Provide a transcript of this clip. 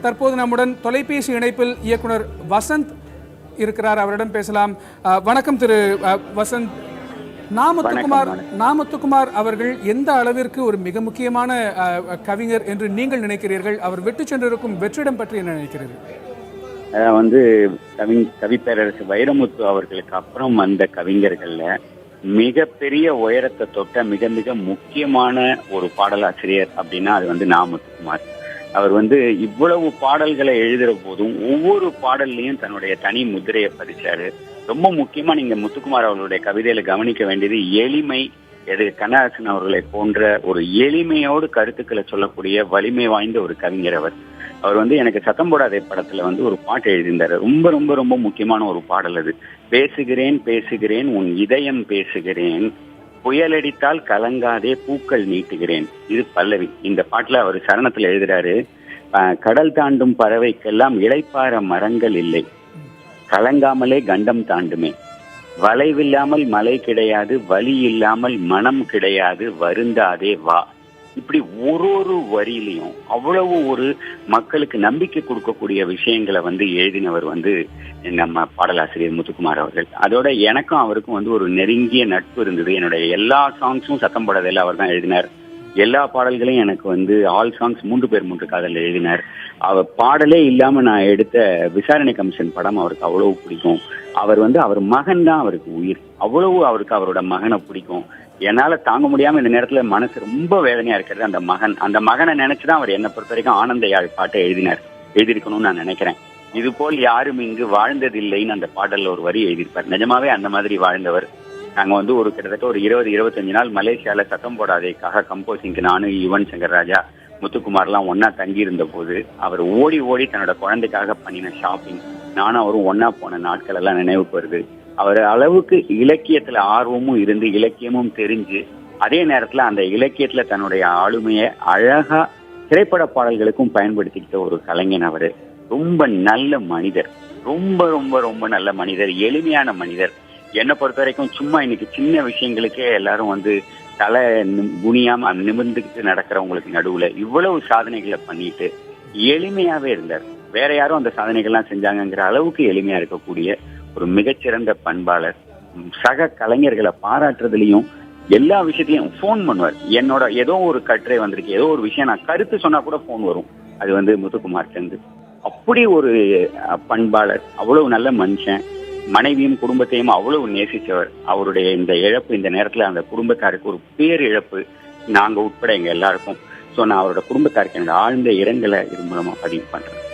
தற்போது நம்முடன் தொலைபேசி இணைப்பில் இயக்குனர் வசந்த் இருக்கிறார். அவரிடம் பேசலாம். வணக்கம் திரு வசந்த். நாமுத்துக்குமார் அவர்கள் எந்த அளவிற்கு ஒரு மிக முக்கியமான கவிஞர் என்று நீங்கள் நினைக்கிறீர்கள்? அவர் விட்டு சென்றிருக்கும் வெற்றிடம் பற்றி என்ன நினைக்கிறீர்கள்? கவிப்பேரரசு வைரமுத்து அவர்களுக்கு அப்புறம் வந்த கவிஞர்கள்ல மிகப்பெரிய உயரத்தை தொட்ட மிக மிக முக்கியமான ஒரு பாடலாசிரியர் அப்படின்னா அது நாமுத்துக்குமார். அவர் இவ்வளவு பாடல்களை எழுதுற போதும் ஒவ்வொரு பாடல்லையும் தன்னுடைய தனி முத்திரையை பதிச்சாரு. ரொம்ப முக்கியமா நீங்க முத்துக்குமார் அவர்களுடைய கவிதையில கவனிக்க வேண்டியது எளிமை. கண்ணதாசன் அவர்களை போன்ற ஒரு எளிமையோடு கருத்துக்களை சொல்லக்கூடிய வலிமை வாய்ந்த ஒரு கவிஞர் அவர். எனக்கு சத்தம் போடாதே படத்துல ஒரு பாட்டு எழுதியிருந்தாரு. ரொம்ப ரொம்ப ரொம்ப முக்கியமான ஒரு பாடல் அது. பேசுகிறேன் பேசுகிறேன் உன் இதயம் பேசுகிறேன், புயலடித்தால் கலங்காதே பூக்கள் நீட்டுகிறேன். இது பல்லவி. இந்த பாட்டுல அவர் சரணத்துல எழுதுறாரு, கடல் தாண்டும் பறவைக்கெல்லாம் இளைப்பாற மரங்கள் இல்லை, கலங்காமலே கண்டம் தாண்டுமே, வளைவில்லாமல் மலை கிடையாது, வலி இல்லாமல் மனம் கிடையாது, வருந்தாதே வா. இப்படி ஒரு வரியிலையும் அவ்வளவு ஒரு மக்களுக்கு நம்பிக்கை கொடுக்கக்கூடிய விஷயங்களை எழுதினவர் நம்ம பாடலாசிரியர் முத்துக்குமார் அவர்கள். அதோட எனக்கும் அவருக்கும் ஒரு நெருங்கிய நட்பு இருந்தது. என்னுடைய எல்லா சாங்ஸும் சத்தம் போடாதெல்லாம் அவர் தான் எழுதினார். எல்லா பாடல்களையும் எனக்கு ஆல் சாங்ஸ் 3 பேர் 3 காதல் எழுதினார். அவர் பாடலே இல்லாம நான் எடுத்த விசாரணை கமிஷன் படம் அவருக்கு அவ்வளவு பிடிக்கும். அவர் அவர் மகன் தான் அவருக்கு உயிர். அவ்வளவு அவருக்கு அவரோட மகனை பிடிக்கும். என்னால தாங்க முடியாம இந்த நேரத்துல மனசு ரொம்ப வேதனையா இருக்கிறது அந்த மகனை நினைச்சுதான் அவர் என்னை பொறுத்த வரைக்கும் ஆனந்த யாழ் பாட்டை எழுதியிருக்கணும்னு நான் நினைக்கிறேன். இது போல் யாரும் இங்கு வாழ்ந்ததில்லைன்னு அந்த பாடல்ல ஒரு வரி எழுதியிருப்பார். நிஜமாவே அந்த மாதிரி வாழ்ந்தவர். நாங்க ஒரு கிட்டத்தட்ட ஒரு 20-25 நாள் மலேசியால சத்தம் போடாதேக்காக கம்போசிங்க்கு நானும் யுவன் சங்கர் ராஜா முத்துக்குமார்லாம் ஒன்னா தங்கி இருந்த போது அவர் ஓடி ஓடி தன்னோட குழந்தைக்காக பண்ணின ஷாப்பிங், நானும் அவரும் ஒன்னா போன நாட்கள் எல்லாம் நினைவுக்கு வருது. அவர் அளவுக்கு இலக்கியத்துல ஆர்வமும் இருந்து இலக்கியமும் தெரிஞ்சு அதே நேரத்துல அந்த இலக்கியத்துல தன்னுடைய ஆளுமையை அழகா திரைப்பட பாடல்களுக்கும் பயன்படுத்திக்கிட்ட ஒரு கலைஞன் அவரு. ரொம்ப நல்ல மனிதர், ரொம்ப ரொம்ப ரொம்ப நல்ல மனிதர், எளிமையான மனிதர். என்னை பொறுத்த வரைக்கும் சும்மா இன்னைக்கு சின்ன விஷயங்களுக்கே எல்லாரும் தலை குனியாம நிமிர்ந்துக்கிட்டு நடக்கிறவங்களுக்கு நடுவுல இவ்வளவு சாதனைகளை பண்ணிட்டு எளிமையாவே இருந்தார். வேற யாரும் அந்த சாதனைகள்லாம் செஞ்சாங்கிற அளவுக்கு எளிமையா இருக்கக்கூடிய ஒரு மிகச்சிறந்த பண்பாளர். சக கலைஞர்களை பாராட்டுறதுலயும் எல்லா விஷயத்தையும் போன் பண்ணுவார். என்னோட ஏதோ ஒரு கட்டுரை வந்திருக்கு, ஏதோ ஒரு விஷயம் நான் கருத்து சொன்னா கூட போன் வரும். அது முத்துக்குமார் சேர்ந்து அப்படி ஒரு பண்பாளர், அவ்வளவு நல்ல மனுஷன். மனைவியும் குடும்பத்தையும் அவ்வளவு நேசிச்சவர். அவருடைய இந்த இழப்பு இந்த நேரத்துல அந்த குடும்பத்தாருக்கு ஒரு பேர் இழப்பு, நாங்க உட்பட எங்க எல்லாருக்கும். சோ நான் அவரோட குடும்பத்தாருக்கு என்னோட ஆழ்ந்த இரங்கலை இது மூலமா பதிவு பண்றேன்.